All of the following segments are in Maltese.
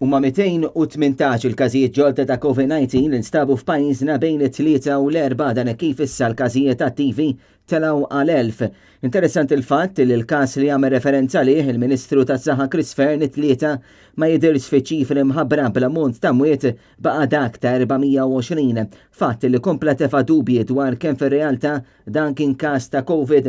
Huma 218 il-każijiet ġodda ta' COVID-19 li nstabu f'pajjiżna bejn it-3 u l-4 dan kif issa l-każijiet attivi telgħu għal 1000. Interessanti il-fatt li l-każ li għamel referenza lih il-Ministru tas-Saħħa Chris Fearn it-tlieta ma jidhirx fi ċifri mħabbra bl-ammont ta' mwiet baqa' dak ta' 420. Fatt li kompla tefa' dubji dwar kemm fir-realtà dan kien każ ta' COVID.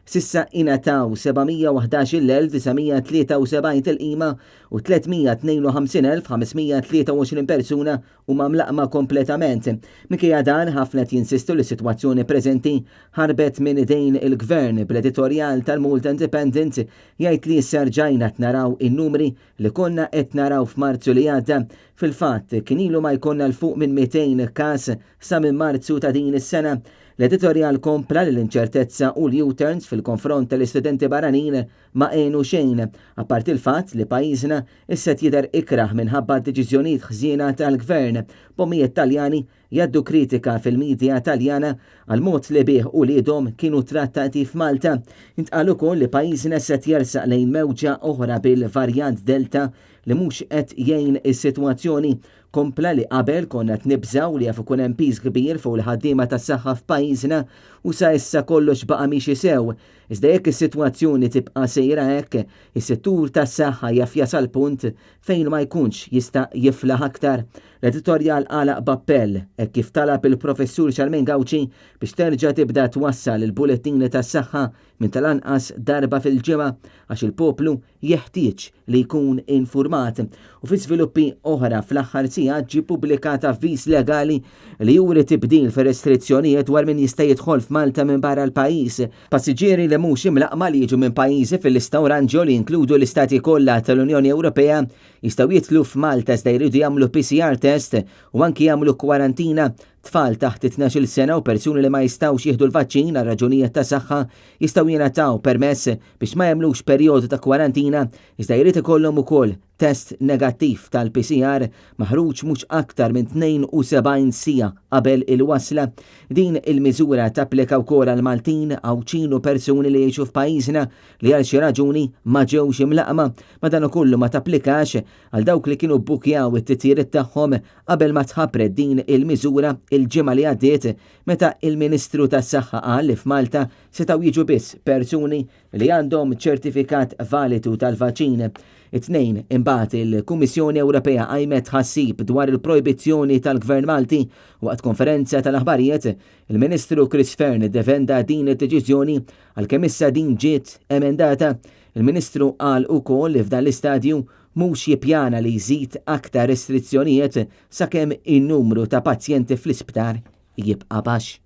Sissa ingħataw 711,973 tilqima u 352,523 persuna huma mlaqma kompletament. Minkejja dan ħafna jinsistu li s-sitwazzjoni preżenti ħarbet minn idejn il-Gvern bl-editorjal tal-Malta Independent jgħid li issa rġajna naraw in-numri li konna qed naraw f'Marzu li għadda. Fil-fatt kien ilu ma jkollna l fuq minn 200 każ sa minn Marzu ta' din is-sena. L-editorjal kompla l-inċertezza u l-U-turns fil-konfront tal-istudenti barranin ma għenu xejn, apparti il-fatt li pajjiżna issa jidher ikraħ minħabba deċiżjonijiet ħżiena tal-Gvern. Pomijiet Taljani jaddu kritika fil-medja Taljana għal mod li bih u lidhom kienu trattati f'Malta. Intqal ukoll li pajjiżna se jersaq lejn mewġa oħra bil-varjant Delta li mhux qed jgħin is-sitwazzjoni. Kompla li qabel konna tnibżaw li jafu kun hemm piż kbir fuq il-ħaddiema tas-saħħa f'pajjiżna u sa issa kollox baqa' mixi sew. Iżda jekk is-sitwazzjoni tibqa' sejra hekk, is-settur tas-saħħa jaf jasal punt fejn ma jkunx jista' jiflaħ aktar. L-editorjal għalaq b'appell hekk kif talab il-professur Charmaine Gauci biex terġa' tibda twassal il-bulettini tas-saħħa minn tal-anqas darba fil-ġimgħa għax il-poplu jeħtieġ li jkun infurmat. U fi żviluppi oħra fl-aħħar sigħat ġie pubblikata avviż legali li juri tibdil fir-restrizzjonijiet dwar min jista' jidħol f'Malta minn barra l-pajjiż. Passiġġieri li mhux imlaqma li jiġu minn pajjiżi fil-lista oranġo li jinkludu l-istati kollha tal-Unjoni Ewropea jistgħu jidħlu f'Malta iżda jridu jagħmlu PCR test u anki jagħmlu kwarantina. Tfal taħt 12 sena u persuni li ma jistawx jieħdu l-vaċċin għal raġunijiet ta' saħħa jistgħu jingħataw permess biex ma jagħmlux perjodu ta' kwarantina iżda jrid ikollhom ukoll test negattiv tal-PCR maħruġ mhux aktar minn 72 siegħa qabel il-wasla. Din il-miżura tapplika wkoll għal Maltin għaw ċinu persuni li jgħixu f'pajjiżna li għal xi raġuni ma ġewx imlaqma. Madankollu ma tapplikax għal dawk li kienu bbukjaw it-titjiriet tagħhom qabel ma tħabbret din il-miżura il-ġimgħa li għaddiet meta il-Ministru tas-Saħħa qal li f'Malta setgħu jiġu biss persuni li għandhom ċertifikat validu tal-vaċċin. It-tnejn imbagħad il-Kummissjoni Ewropea qajmet ħassib dwar il-projbizzjoni tal-Gvern Malti waqt konferenza tal-aħbarijiet il-Ministru Chris Fearn iddefenda din id-deċiżjoni għalkemm issa din ġiet emendata. Il-Ministru qal ukoll li f'dan l-istadju mhux jippjana li jżid aktar restrizzjonijiet sakemm in-numru ta' pazjenti fl-isptar jibqa' baxx.